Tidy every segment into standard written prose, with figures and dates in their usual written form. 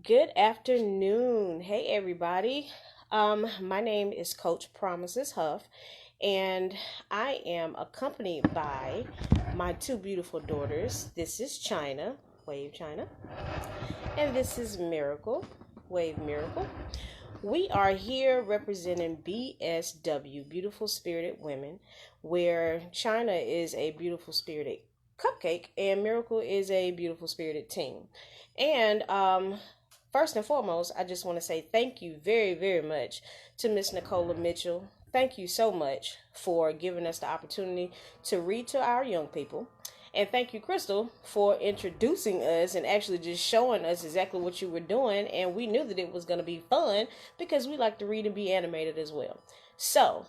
Good afternoon. Hey, everybody. My name is Coach Promises Huff, and I am accompanied by my two beautiful daughters. This is China, Wave China, and this is Miracle, Wave Miracle. We are here representing BSW, Beautiful Spirited Women, where China is a beautiful spirited cupcake and Miracle is a beautiful spirited team. And first and foremost, I just want to say thank you very, very much to Miss Nicola Mitchell. Thank you so much for giving us the opportunity to read to our young people. And thank you, Crystal, for introducing us and actually just showing us exactly what you were doing. And we knew that it was going to be fun because we like to read and be animated as well. So,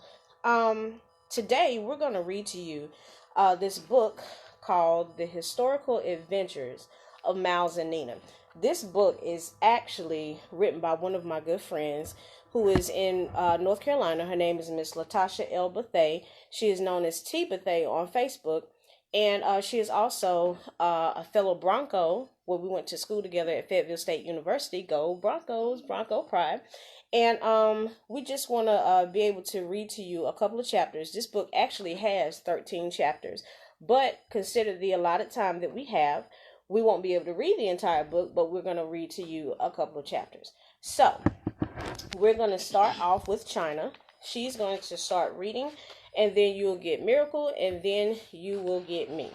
today we're going to read to you this book called The Historical Adventures of Miles and Nina. This book is actually written by one of my good friends who is in North Carolina. Her name is Miss Latasha L. Bethay. She is known as T. Bethay on Facebook. And she is also a fellow Bronco, where we went to school together at Fayetteville State University. Go Broncos, Bronco Pride. And we just want to be able to read to you a couple of chapters. This book actually has 13 chapters. But consider the allotted time that we have. We won't be able to read the entire book, but we're going to read to you a couple of chapters. So, we're going to start off with China. She's going to start reading, and then you'll get Miracle, and then you will get me.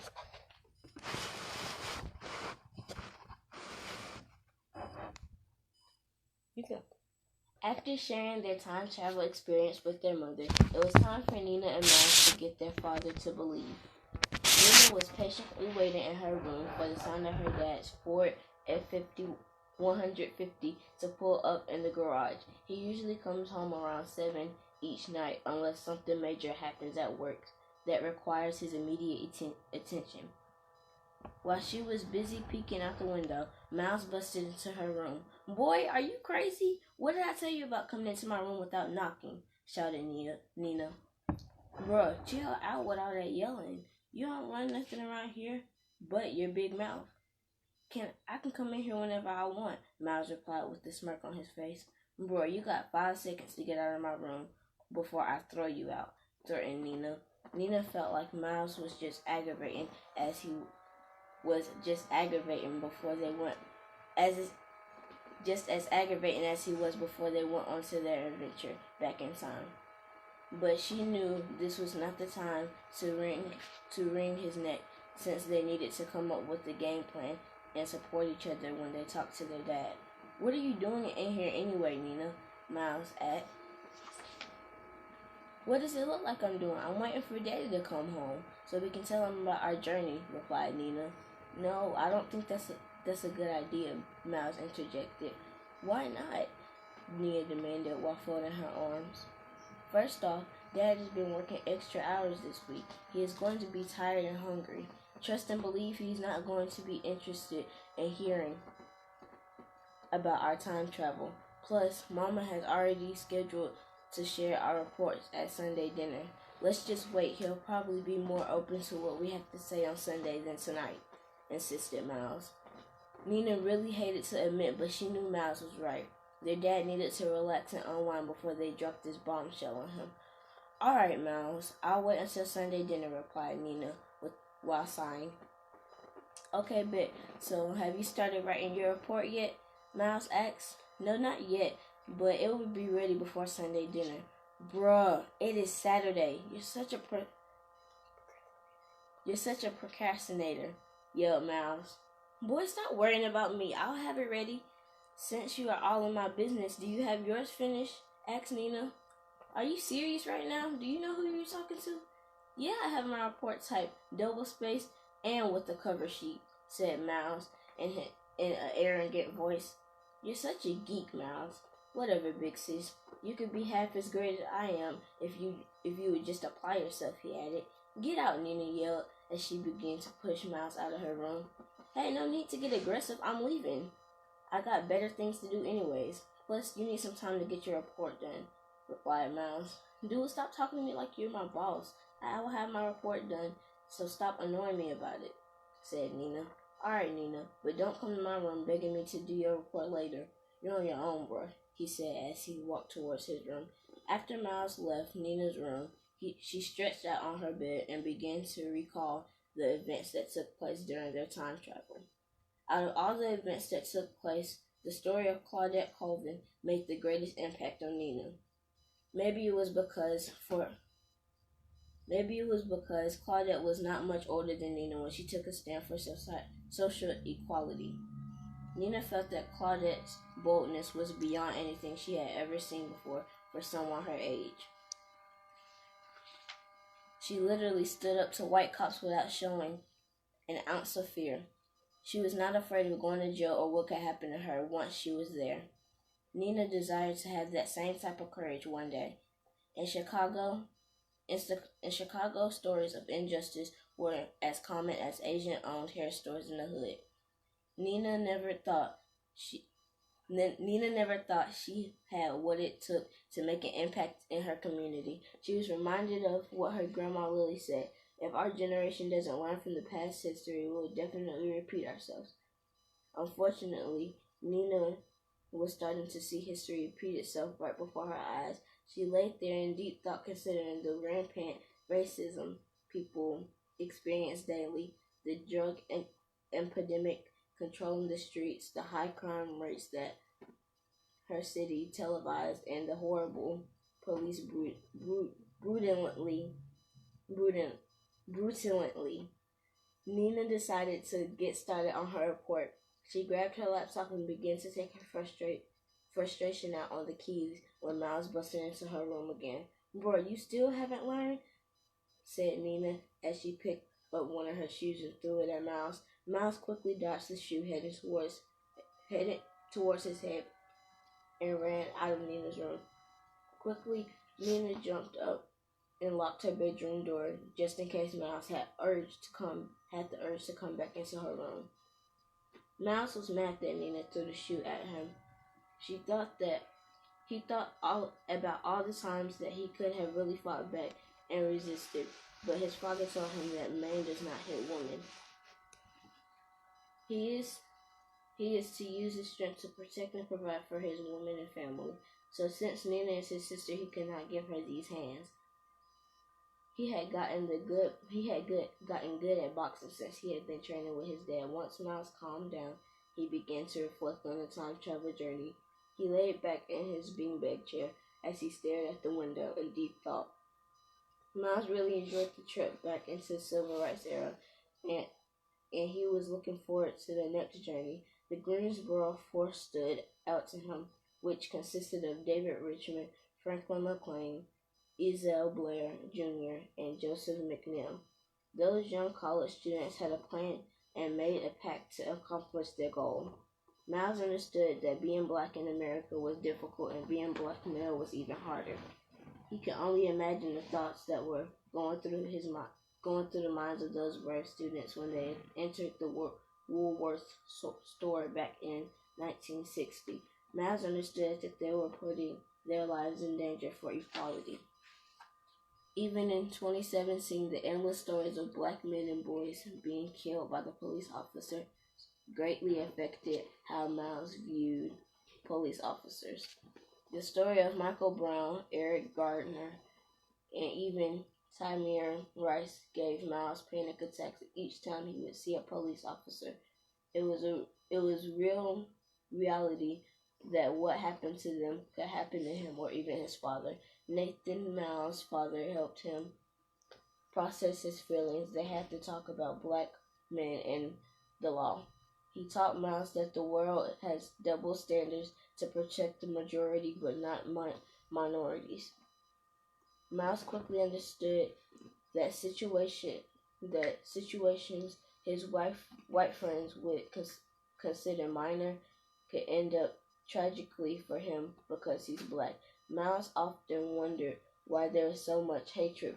You go. After sharing their time travel experience with their mother, it was time for Nina and Miles to get their father to believe. Nina was patiently waiting in her room for the sound of her dad's Ford F-150 to pull up in the garage. He usually comes home around 7 each night unless something major happens at work that requires his immediate attention. While she was busy peeking out the window, Miles busted into her room. "Boy, are you crazy? What did I tell you about coming into my room without knocking?" shouted Nina. "Bruh, chill out with all that yelling. You don't run nothing around here but your big mouth." I can come in here whenever I want," Miles replied with a smirk on his face. "Bro, you got 5 seconds to get out of my room before I throw you out," threatened Nina. Nina felt like Miles was just aggravating as he was just aggravating before they went just as aggravating as he was before they went on to their adventure back in time. But she knew this was not the time to wring his neck, since they needed to come up with a game plan and support each other when they talked to their dad. "What are you doing in here anyway, Nina?" Miles asked. "What does it look like I'm doing? I'm waiting for Daddy to come home so we can tell him about our journey," replied Nina. "No, I don't think that's a good idea," Miles interjected. "Why not?" Nina demanded while folding her arms. "First off, Dad has been working extra hours this week. He is going to be tired and hungry. Trust and believe he's not going to be interested in hearing about our time travel. Plus, Mama has already scheduled to share our reports at Sunday dinner. Let's just wait. He'll probably be more open to what we have to say on Sunday than tonight," insisted Miles. Nina really hated to admit, but she knew Miles was right. Their dad needed to relax and unwind before they dropped this bombshell on him. "All right, Miles, I'll wait until Sunday dinner," replied Nina while sighing. "Okay, bet. So, have you started writing your report yet?" Miles asked. "No, not yet, but it will be ready before Sunday dinner." "Bruh, it is Saturday. You're such a procrastinator," yelled Miles. "Boy, stop worrying about me. I'll have it ready." "Since you are all in my business, do you have yours finished?" asked Nina. "Are you serious right now? Do you know who you're talking to?" "Yeah, I have my report typed, double-spaced, and with the cover sheet," said Miles in an arrogant voice. "You're such a geek, Miles." "Whatever, big sis. You could be half as great as I am if you would just apply yourself," he added. "Get out," Nina yelled as she began to push Miles out of her room. "Hey, no need to get aggressive. I'm leaving. I got better things to do anyways. Plus, you need some time to get your report done," replied Miles. "Dude, stop talking to me like you're my boss. I will have my report done, so stop annoying me about it," said Nina. Alright, Nina, but don't come to my room begging me to do your report later. You're on your own, bro, he said as he walked towards his room. After Miles left Nina's room, she stretched out on her bed and began to recall the events that took place during their time travel. Out of all the events that took place, the story of Claudette Colvin made the greatest impact on Nina. Maybe it was because Claudette was not much older than Nina when she took a stand for social equality. Nina felt that Claudette's boldness was beyond anything she had ever seen before for someone her age. She literally stood up to white cops without showing an ounce of fear. She was not afraid of going to jail or what could happen to her once she was there. Nina desired to have that same type of courage one day. In Chicago, stories of injustice were as common as Asian-owned hair stores in the hood. Nina never thought she had what it took to make an impact in her community. She was reminded of what her grandma Lily said: if our generation doesn't learn from the past history, we will definitely repeat ourselves. Unfortunately, Nina was starting to see history repeat itself right before her eyes. She lay there in deep thought, considering the rampant racism people experience daily, the drug epidemic controlling the streets, the high crime rates that her city televised, and the horrible police brutally. Nina decided to get started on her report. She grabbed her laptop and began to take her frustration out on the keys when Miles busted into her room again. "Bro, you still haven't learned?" said Nina as she picked up one of her shoes and threw it at Miles. Miles quickly dodged the shoe, headed towards his head, and ran out of Nina's room. Quickly, Nina jumped up and locked her bedroom door just in case Miles had the urge to come back into her room. Miles was mad that Nina threw the shoe at him. He thought about all the times that he could have really fought back and resisted, but his father told him that man does not hit women. He is to use his strength to protect and provide for his woman and family. So since Nina is his sister, he could not give her these hands. He had gotten good at boxing since he had been training with his dad. Once Miles calmed down, he began to reflect on the time travel journey. He laid back in his beanbag chair as he stared at the window in deep thought. Miles really enjoyed the trip back into the civil rights era, and he was looking forward to the next journey. The Greensboro Force stood out to him, which consisted of David Richmond, Franklin McLean, Ezell Blair Jr., and Joseph McNeil. Those young college students had a plan and made a pact to accomplish their goal. Miles understood that being black in America was difficult and being black male was even harder. He could only imagine the thoughts that were going through the minds of those brave students when they entered the Woolworth store back in 1960. Miles understood that they were putting their lives in danger for equality. Even in 2017, the endless stories of black men and boys being killed by the police officer greatly affected how Miles viewed police officers. The story of Michael Brown, Eric Gardner, and even Tamir Rice gave Miles panic attacks each time he would see a police officer. It was real reality that what happened to them could happen to him or even his father. Nathan Miles' father helped him process his feelings. They had to talk about black men and the law. He taught Miles that the world has double standards to protect the majority but not minorities. Miles quickly understood that situations his white friends would consider minor could end up tragically for him because he's black. Miles often wondered why there was so much hatred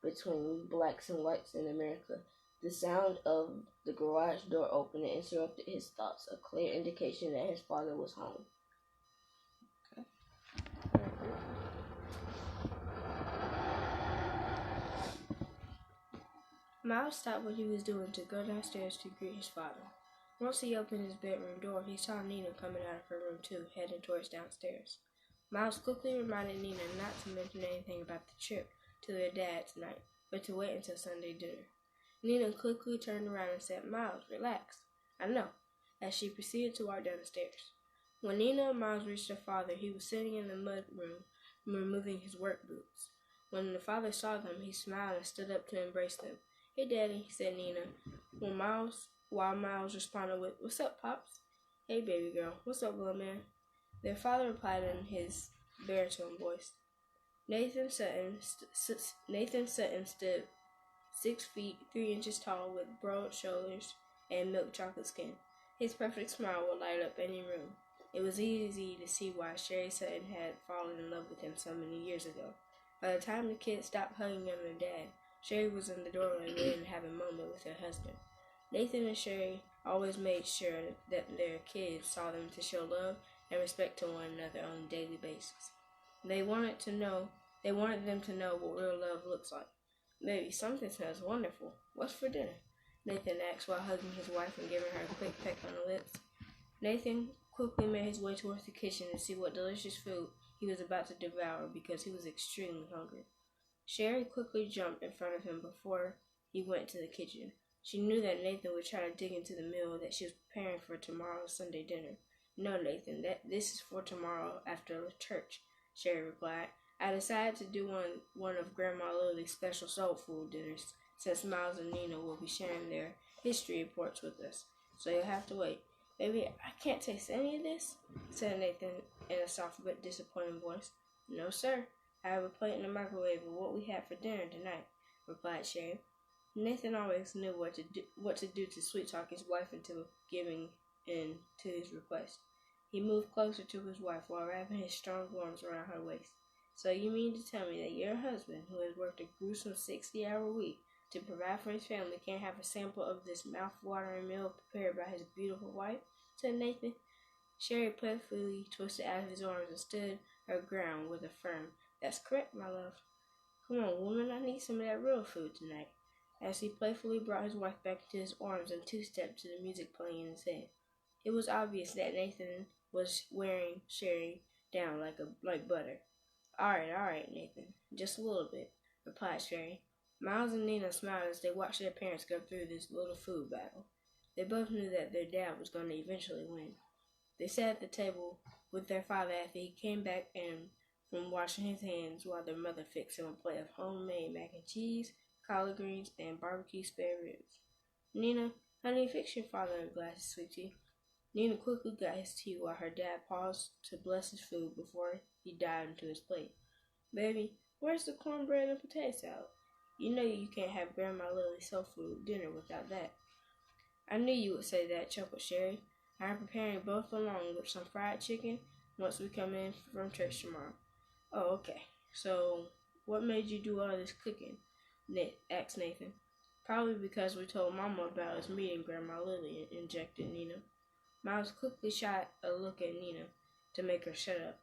between blacks and whites in America. The sound of the garage door opening interrupted his thoughts, a clear indication that his father was home. Miles stopped what he was doing to go downstairs to greet his father. Once he opened his bedroom door, he saw Nina coming out of her room too, heading towards downstairs. Miles quickly reminded Nina not to mention anything about the trip to their dad tonight, but to wait until Sunday dinner. Nina quickly turned around and said, "Miles, relax. I know," as she proceeded to walk down the stairs. When Nina and Miles reached their father, he was sitting in the mud room, removing his work boots. When the father saw them, he smiled and stood up to embrace them. "Hey, Daddy," said Nina, while Miles responded with, "What's up, Pops?" "Hey, baby girl, what's up, little man?" Their father replied in his baritone voice. Nathan Sutton stood 6 feet 3 inches tall with broad shoulders and milk chocolate skin. His perfect smile would light up any room. It was easy to see why Sherry Sutton had fallen in love with him so many years ago. By the time the kids stopped hugging on their dad, Sherry was in the doorway waiting to have a moment with her husband. Nathan and Sherry always made sure that their kids saw them to show love and respect to one another on a daily basis. They wanted them to know what real love looks like. "Baby, something smells wonderful. What's for dinner?" Nathan asked while hugging his wife and giving her a quick peck on the lips. Nathan quickly made his way towards the kitchen to see what delicious food he was about to devour because he was extremely hungry. Sherry quickly jumped in front of him before he went to the kitchen. She knew that Nathan would try to dig into the meal that she was preparing for tomorrow's Sunday dinner. "No, Nathan, this is for tomorrow after church," Sherry replied. "I decided to do one of Grandma Lily's special soul food dinners, since Miles and Nina will be sharing their history reports with us. So you'll have to wait." "Baby, I can't taste any of this," said Nathan in a soft but disappointed voice. "No, sir. I have a plate in the microwave of what we had for dinner tonight," replied Sherry. Nathan always knew what to do to sweet-talk his wife into giving in to his request. He moved closer to his wife while wrapping his strong arms around her waist. "So you mean to tell me that your husband, who has worked a gruesome 60-hour week to provide for his family, can't have a sample of this mouth-watering meal prepared by his beautiful wife?" said Nathan. Sherry playfully twisted out of his arms and stood her ground with a firm, "That's correct, my love. Come on, woman, I need some of that real food tonight," as he playfully brought his wife back into his arms and two-stepped to the music playing in his head. It was obvious that Nathan was wearing Sherry down like butter. All right, Nathan. Just a little bit," replied Sherry. Miles and Nina smiled as they watched their parents go through this little food battle. They both knew that their dad was going to eventually win. They sat at the table with their father after he came back from washing his hands while their mother fixed him a plate of homemade mac and cheese, collard greens, and barbecue spare ribs. "Nina, honey, fix your father a glass of sweet tea." Nina quickly got his tea while her dad paused to bless his food before he dived into his plate. "Baby, where's the cornbread and potato salad? You know you can't have Grandma Lily's soul food dinner without that." "I knew you would say that," chuckled Sherry. "I am preparing both along with some fried chicken once we come in from church tomorrow." "Oh, okay. So, what made you do all this cooking?" asked Nathan. "Probably because we told Mama about us meeting Grandma Lily," injected Nina. Miles quickly shot a look at Nina to make her shut up.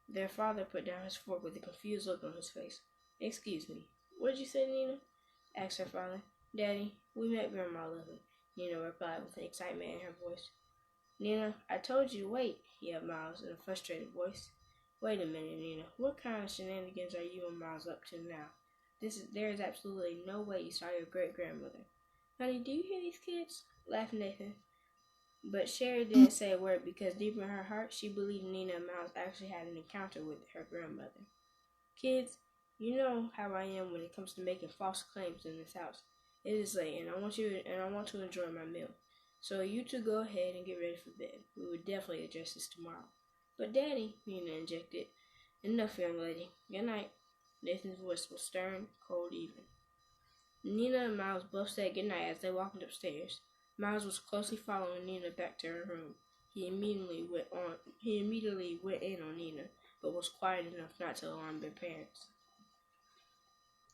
Their father put down his fork with a confused look on his face. "Excuse me, what did you say, Nina?" asked her father. "Daddy, we met Grandma Lily," Nina replied with excitement in her voice. "Nina, I told you to wait," yelled Miles in a frustrated voice. "Wait a minute, Nina. What kind of shenanigans are you and Miles up to now? There is absolutely no way you saw your great-grandmother." "Honey, do you hear these kids?" laughed Nathan. But Sherry didn't say a word because deep in her heart, she believed Nina and Miles actually had an encounter with her grandmother. "Kids, you know how I am when it comes to making false claims in this house. It is late, and I want to enjoy my meal. So you two go ahead and get ready for bed. We will definitely address this tomorrow." "But Daddy," Nina injected. "Enough, young lady. Good night." Nathan's voice was stern, cold, even. Nina and Miles both said good night as they walked upstairs. Miles was closely following Nina back to her room. He immediately went in on Nina, but was quiet enough not to alarm their parents.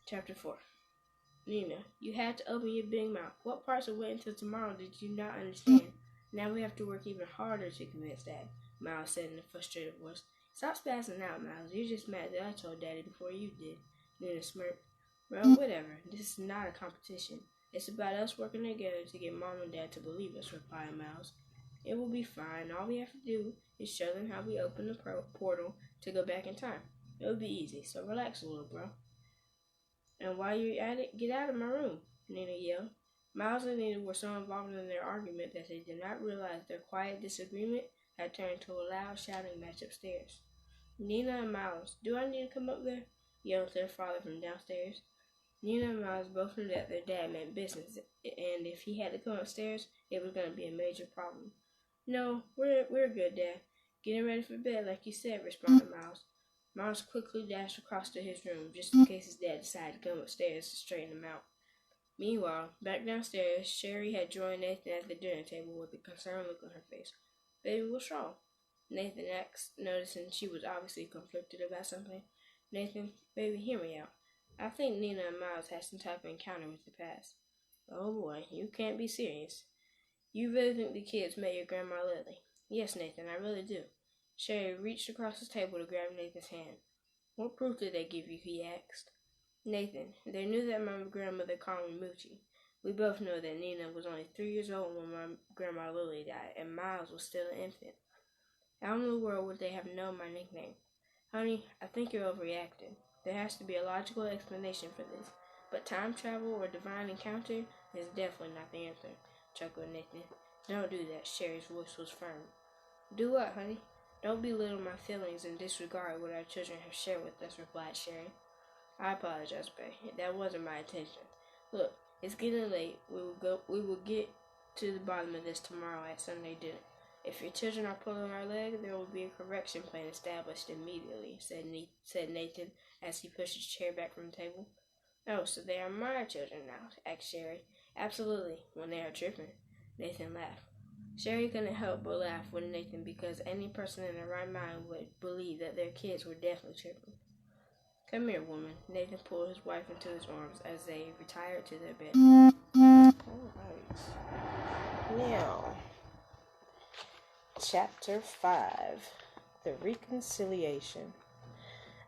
Chapter 4. "Nina, you had to open your big mouth. What parts of waiting until tomorrow did you not understand? Now we have to work even harder to convince Dad," Miles said in a frustrated voice. "Stop spazzing out, Miles. You're just mad that I told Daddy before you did." Nina smirked. "Well, whatever. This is not a competition. It's about us working together to get Mom and Dad to believe us, replied Miles. It will be fine. All we have to do is show them how we open the portal to go back in time. It'll be easy, so relax a little, bro. And while you're at it, get out of my room, Nina yelled. Miles and Nina were so involved in their argument that they did not realize their quiet disagreement had turned into a loud shouting match upstairs. Nina and Miles, do I need to come up there? Yelled their father from downstairs. Nina and Miles both knew that their dad meant business, and if he had to come upstairs, it was going to be a major problem. No, we're good, Dad. Getting ready for bed, like you said, responded Miles. Miles quickly dashed across to his room, just in case his dad decided to come upstairs to straighten him out. Meanwhile, back downstairs, Sherry had joined Nathan at the dinner table with a concerned look on her face. Baby, what's wrong? Nathan asked, noticing she was obviously conflicted about something. Nathan, baby, hear me out. I think Nina and Miles had some type of encounter with the past. Oh boy, you can't be serious. You really think the kids met your Grandma Lily? Yes, Nathan, I really do. Sherry reached across the table to grab Nathan's hand. What proof did they give you? He asked. Nathan, they knew that my grandmother called me Moochie. We both know that Nina was only 3 years old when my Grandma Lily died, and Miles was still an infant. How in the world would they have known my nickname? Honey, I think you're overreacting. There has to be a logical explanation for this, but time travel or divine encounter is definitely not the answer, chuckled Nathan. Don't do that, Sherry's voice was firm. Do what, honey? Don't belittle my feelings and disregard what our children have shared with us, replied Sherry. I apologize, babe. That wasn't my intention. Look, it's getting late. We will get to the bottom of this tomorrow at Sunday dinner. If your children are pulling our leg, there will be a correction plan established immediately, said Nathan as he pushed his chair back from the table. Oh, so they are my children now, asked Sherry. Absolutely, when they are tripping. Nathan laughed. Sherry couldn't help but laugh with Nathan because any person in their right mind would believe that their kids were definitely tripping. Come here, woman. Nathan pulled his wife into his arms as they retired to their bed. All right. Now, Chapter 5, The Reconciliation.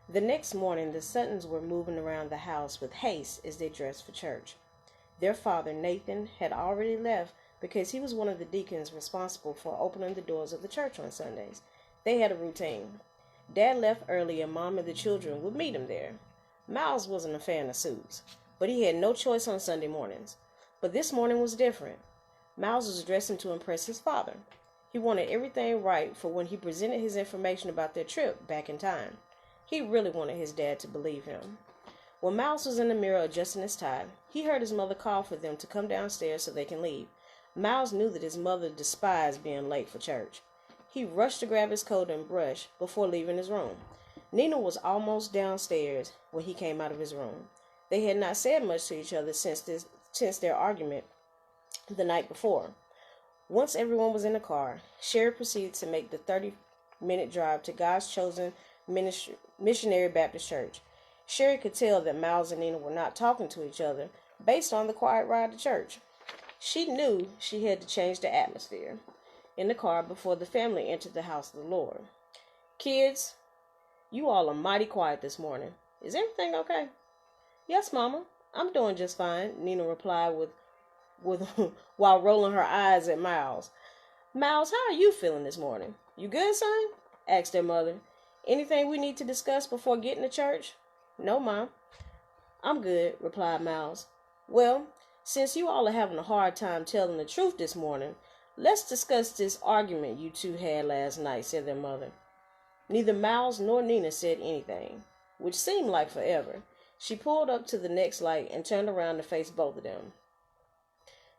The next morning, the Suttons were moving around the house with haste as they dressed for church. Their father, Nathan, had already left because he was one of the deacons responsible for opening the doors of the church on Sundays. They had a routine. Dad left early and Mom and the children would meet him there. Miles wasn't a fan of suits, but he had no choice on Sunday mornings. But this morning was different. Miles was dressing to impress his father. He wanted everything right for when he presented his information about their trip back in time. He really wanted his dad to believe him. When Miles was in the mirror adjusting his tie, he heard his mother call for them to come downstairs so they can leave. Miles knew that his mother despised being late for church. He rushed to grab his coat and brush before leaving his room. Nina was almost downstairs when he came out of his room. They had not said much to each other since their argument the night before. Once everyone was in the car, Sherry proceeded to make the 30-minute drive to God's chosen missionary Baptist church. Sherry could tell that Miles and Nina were not talking to each other based on the quiet ride to church. She knew she had to change the atmosphere in the car before the family entered the house of the Lord. Kids, you all are mighty quiet this morning. Is everything okay? Yes, Mama. I'm doing just fine, Nina replied with while rolling her eyes at Miles. Miles, how are you feeling this morning? You good, son? Asked their mother. Anything we need to discuss before getting to church? No, Mom. I'm good, replied Miles. Well, since you all are having a hard time telling the truth this morning, let's discuss this argument you two had last night, said their mother. Neither Miles nor Nina said anything, which seemed like forever. She pulled up to the next light and turned around to face both of them.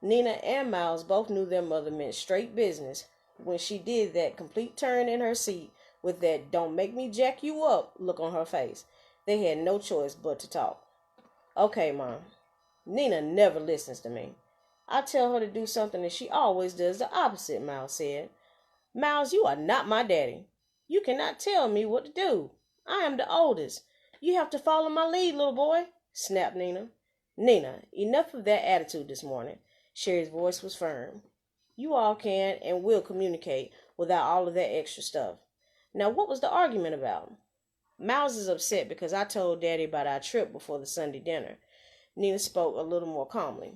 Nina and Miles both knew their mother meant straight business when she did that complete turn in her seat with that "don't make me jack you up" look on her face. They had no choice but to talk. Okay, Mom. Nina never listens to me. I tell her to do something and she always does the opposite, Miles said. Miles, you are not my daddy. You cannot tell me what to do. I am the oldest. You have to follow my lead, little boy, snapped Nina. Nina, enough of that attitude this morning. Sherry's voice was firm. You all can and will communicate without all of that extra stuff. Now, what was the argument about? Miles is upset because I told Daddy about our trip before the Sunday dinner. Nina spoke a little more calmly.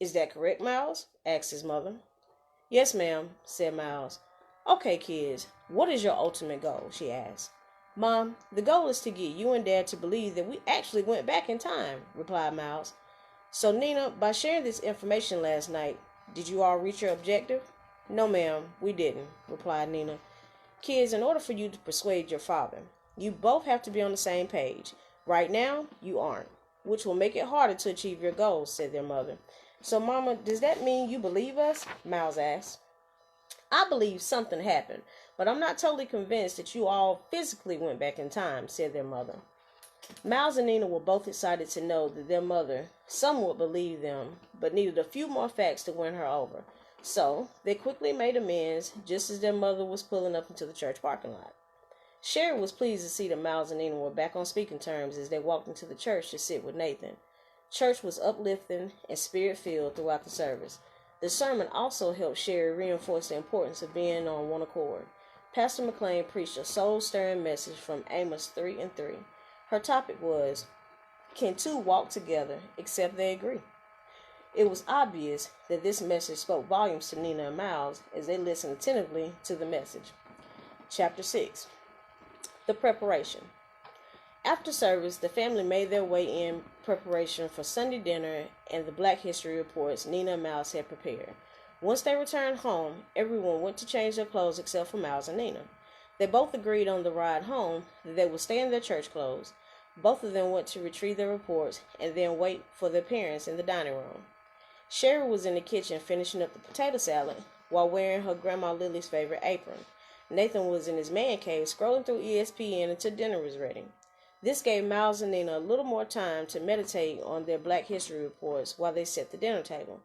Is that correct, Miles? Asked his mother. Yes, ma'am, said Miles. Okay, kids, what is your ultimate goal? She asked. Mom, the goal is to get you and Dad to believe that we actually went back in time, replied Miles. So, Nina, by sharing this information last night, did you all reach your objective? No, ma'am, we didn't, replied Nina. Kids, in order for you to persuade your father, you both have to be on the same page. Right now, you aren't, which will make it harder to achieve your goals, said their mother. So, Mama, does that mean you believe us? Miles asked. I believe something happened, but I'm not totally convinced that you all physically went back in time, said their mother. Miles and Nina were both excited to know that their mother somewhat believed them, but needed a few more facts to win her over. So, they quickly made amends just as their mother was pulling up into the church parking lot. Sherry was pleased to see that Miles and Nina were back on speaking terms as they walked into the church to sit with Nathan. Church was uplifting and spirit-filled throughout the service. The sermon also helped Sherry reinforce the importance of being on one accord. Pastor McLean preached a soul-stirring message from Amos 3:3. Her topic was, Can two walk together except they agree? It was obvious that this message spoke volumes to Nina and Miles as they listened attentively to the message. Chapter 6. The Preparation. After service, the family made their way in preparation for Sunday dinner and the Black History reports Nina and Miles had prepared. Once they returned home, everyone went to change their clothes except for Miles and Nina. They both agreed on the ride home that they would stay in their church clothes. Both of them went to retrieve their reports and then wait for their parents in the dining room. Sherry was in the kitchen finishing up the potato salad while wearing her Grandma Lily's favorite apron. Nathan was in his man cave scrolling through ESPN until dinner was ready. This gave Miles and Nina a little more time to meditate on their Black History reports while they set the dinner table.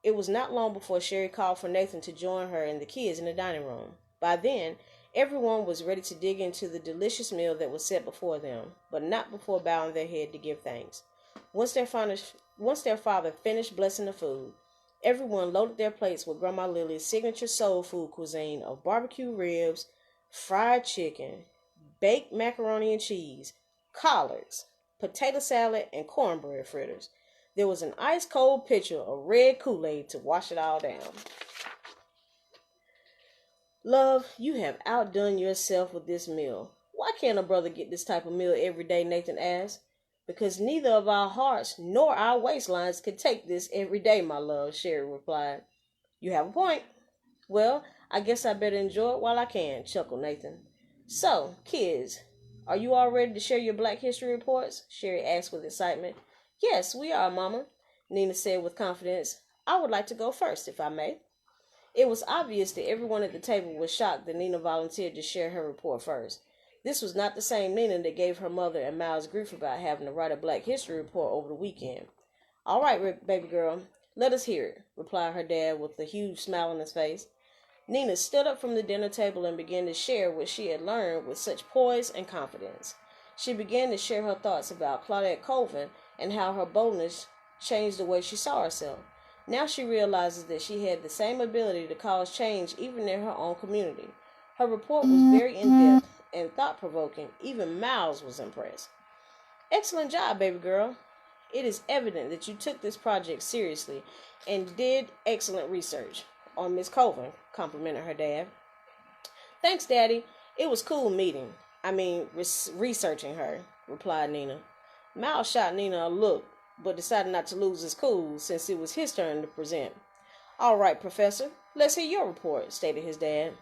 It was not long before Sherry called for Nathan to join her and the kids in the dining room. By then, everyone was ready to dig into the delicious meal that was set before them, but not before bowing their head to give thanks. Once their father finished blessing the food, everyone loaded their plates with Grandma Lily's signature soul food cuisine of barbecue ribs, fried chicken, baked macaroni and cheese, collards, potato salad, and cornbread fritters. There was an ice-cold pitcher of red Kool-Aid to wash it all down. Love, you have outdone yourself with this meal. Why can't a brother get this type of meal every day, Nathan asked. Because neither of our hearts nor our waistlines could take this every day, my love, Sherry replied. You have a point. Well, I guess I better enjoy it while I can, chuckled Nathan. So, kids, are you all ready to share your Black History reports? Sherry asked with excitement. Yes, we are, Mama, Nina said with confidence. I would like to go first, if I may. It was obvious that everyone at the table was shocked that Nina volunteered to share her report first. This was not the same Nina that gave her mother and Miles grief about having to write a Black History report over the weekend. All right, baby girl, let us hear it, replied her dad with a huge smile on his face. Nina stood up from the dinner table and began to share what she had learned with such poise and confidence. She began to share her thoughts about Claudette Colvin and how her boldness changed the way she saw herself. Now she realizes that she had the same ability to cause change even in her own community. Her report was very in-depth and thought-provoking. Even Miles was impressed. Excellent job, baby girl. It is evident that you took this project seriously and did excellent research on Miss Colvin, complimented her dad. Thanks, Daddy. It was cool researching her, replied Nina. Miles shot Nina a look, but decided not to lose his cool since it was his turn to present. All right, Professor, let's hear your report, stated his dad.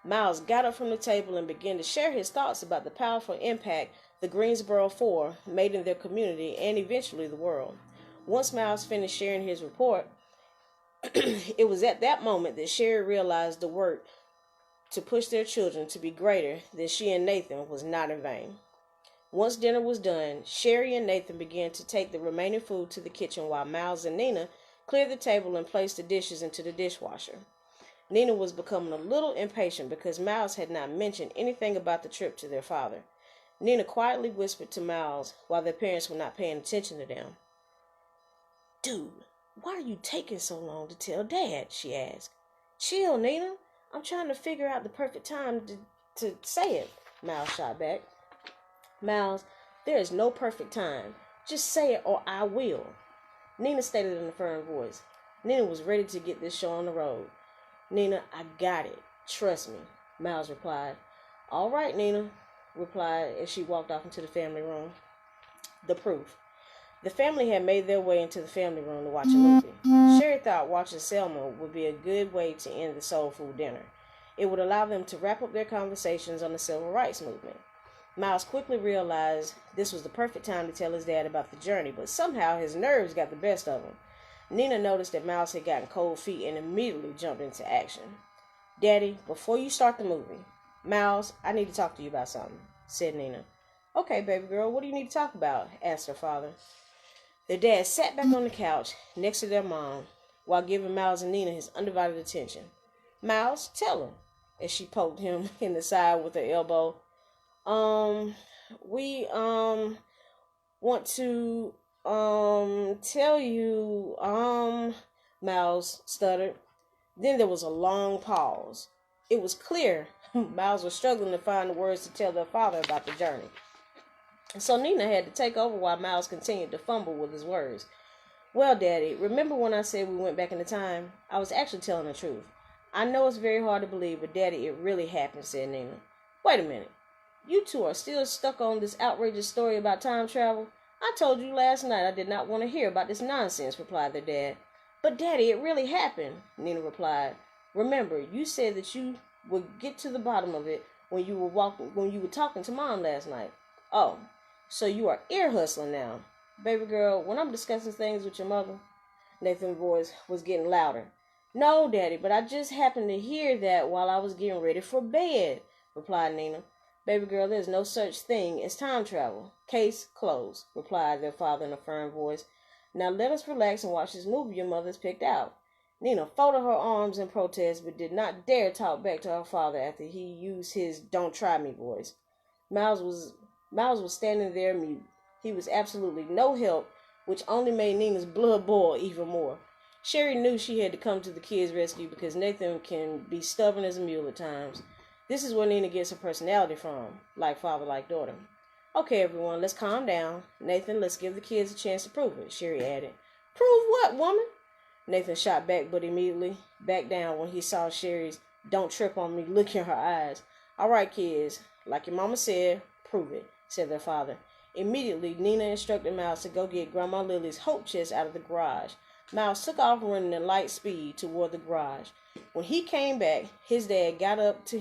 Miles got up from the table and began to share his thoughts about the powerful impact the Greensboro Four made in their community and eventually the world. Once Miles finished sharing his report, it was at that moment that Sherry realized the work to push their children to be greater than she and Nathan was not in vain. Once dinner was done, Sherry and Nathan began to take the remaining food to the kitchen while Miles and Nina cleared the table and placed the dishes into the dishwasher. Nina was becoming a little impatient because Miles had not mentioned anything about the trip to their father. Nina quietly whispered to Miles while their parents were not paying attention to them. Dude, why are you taking so long to tell Dad? She asked. Chill, Nina. I'm trying to figure out the perfect time to say it, Miles shot back. Miles, there is no perfect time. Just say it or I will. Nina stated in a firm voice. Nina was ready to get this show on the road. Nina, I got it. Trust me, Miles replied. All right, Nina replied as she walked off into the family room. The proof. The family had made their way into the family room to watch a movie. Sherry thought watching Selma would be a good way to end the soul food dinner. It would allow them to wrap up their conversations on the civil rights movement. Miles quickly realized this was the perfect time to tell his dad about the journey, but somehow his nerves got the best of him. Nina noticed that Miles had gotten cold feet and immediately jumped into action. Daddy, before you start the movie, Miles, I need to talk to you about something, said Nina. Okay, baby girl, what do you need to talk about? Asked her father. Their dad sat back on the couch next to their mom while giving Miles and Nina his undivided attention. Miles, tell him, as she poked him in the side with her elbow. We want to tell you Miles stuttered. Then there was a long pause. It was clear Miles was struggling to find the words to tell their father about the journey. So Nina had to take over while Miles continued to fumble with his words. Well, Daddy, remember when I said we went back into time? I was actually telling the truth. I know it's very hard to believe, but Daddy, it really happened, said Nina. Wait a minute. You two are still stuck on this outrageous story about time travel? I told you last night I did not want to hear about this nonsense, replied their dad. But Daddy, it really happened, Nina replied. Remember, you said that you would get to the bottom of it when you were talking to Mom last night. Oh, so you are ear hustling now. Baby girl, when I'm discussing things with your mother, Nathan's voice was getting louder. No, Daddy, but I just happened to hear that while I was getting ready for bed, replied Nina. Baby girl, there's no such thing as time travel. Case closed, replied their father in a firm voice. Now let us relax and watch this movie your mother's picked out. Nina folded her arms in protest, but did not dare talk back to her father after he used his "don't try me" voice. Miles was standing there mute. He was absolutely no help, which only made Nina's blood boil even more. Sherry knew she had to come to the kids' rescue because Nathan can be stubborn as a mule at times. This is where Nina gets her personality from, like father, like daughter. Okay, everyone, let's calm down. Nathan, let's give the kids a chance to prove it, Sherry added. Prove what, woman? Nathan shot back, but immediately backed down when he saw Sherry's "don't trip on me" look in her eyes. All right, kids, like your mama said, prove it, said their father. Immediately, Nina instructed Miles to go get Grandma Lily's hope chest out of the garage. Miles took off running at light speed toward the garage. When he came back, his dad got up to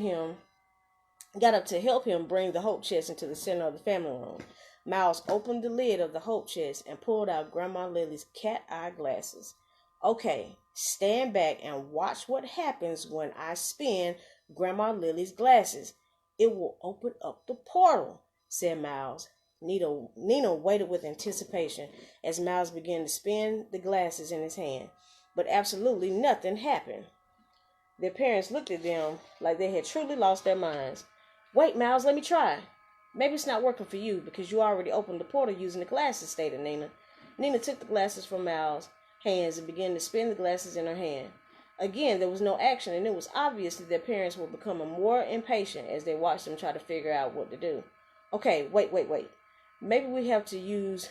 help him bring the hope chest into the center of the family room. Miles opened the lid of the hope chest and pulled out Grandma Lily's cat-eye glasses. Okay, stand back and watch what happens when I spin Grandma Lily's glasses. It will open up the portal, said Miles. Nina waited with anticipation as Miles began to spin the glasses in his hand, but absolutely nothing happened. Their parents looked at them like they had truly lost their minds. Wait, Miles, let me try. Maybe it's not working for you because you already opened the portal using the glasses, stated Nina. Nina took the glasses from Miles' hands and began to spin the glasses in her hand. Again, there was no action, and it was obvious that their parents were becoming more impatient as they watched them try to figure out what to do. Okay, wait. Maybe we have to use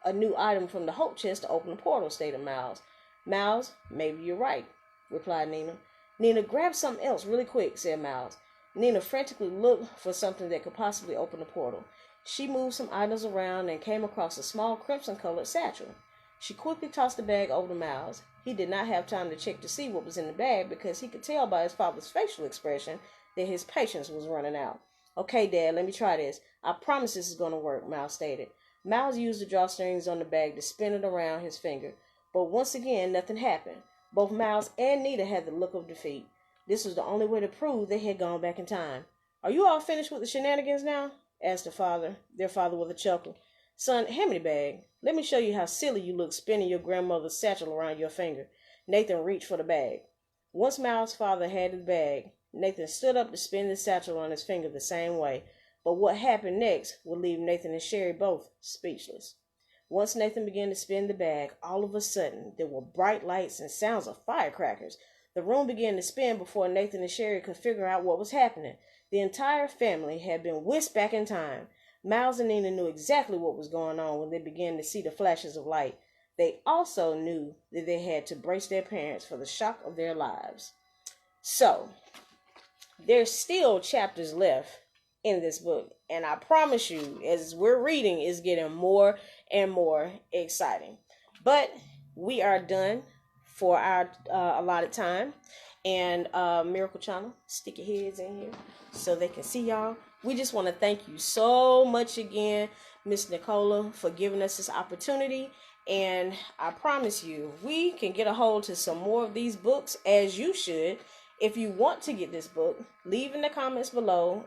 a new item from the hope chest to open the portal, stated Miles. Miles, maybe you're right, replied Nina. Nina, grab something else really quick, said Miles. Nina frantically looked for something that could possibly open the portal. She moved some items around and came across a small crimson-colored satchel. She quickly tossed the bag over to Miles. He did not have time to check to see what was in the bag because he could tell by his father's facial expression that his patience was running out. Okay, Dad, let me try this. I promise this is going to work, Miles stated. Miles used the drawstrings on the bag to spin it around his finger, but once again, nothing happened. Both Miles and Nina had the look of defeat. This was the only way to prove they had gone back in time. Are you all finished with the shenanigans now? Asked their father with a chuckle. Son, hand me the bag. Let me show you how silly you look spinning your grandmother's satchel around your finger. Nathan reached for the bag. Once Miles' father had the bag, Nathan stood up to spin the satchel on his finger the same way, but what happened next would leave Nathan and Sherry both speechless. Once Nathan began to spin the bag, all of a sudden there were bright lights and sounds of firecrackers. The room began to spin before Nathan and Sherry could figure out what was happening. The entire family had been whisked back in time. Miles and Nina knew exactly what was going on when they began to see the flashes of light. they also knew that they had to brace their parents for the shock of their lives. So, there's still chapters left in this book, and I promise you, as we're reading, it's getting more and more exciting. But we are done for our allotted time, and Miracle Channel, stick your heads in here so they can see y'all. We just want to thank you so much again, Miss Nicola, for giving us this opportunity. And I promise you, we can get a hold to some more of these books, as you should. If you want to get this book, leave in the comments below,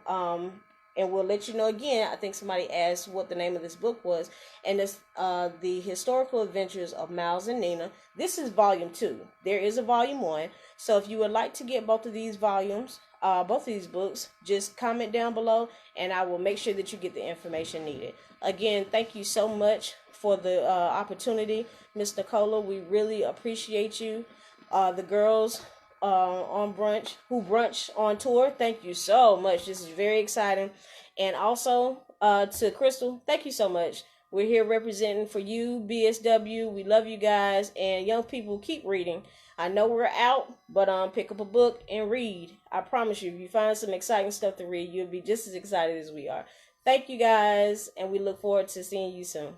and we'll let you know again. I think somebody asked what the name of this book was, and it's The Historical Adventures of Miles and Nina. This is volume 2. There is a volume 1. So if you would like to get both of these volumes, both of these books, just comment down below, and I will make sure that you get the information needed. Again, thank you so much for the opportunity, Miss Nicola. We really appreciate you. The girls on brunch who brunch on tour, thank you so much. This is very exciting. And also to Crystal, thank you so much. We're here representing for you, BSW. We love you guys, and young people, keep reading. I know we're out, but pick up a book and read. I promise you, if you find some exciting stuff to read, you'll be just as excited as we are. Thank you guys, and we look forward to seeing you soon.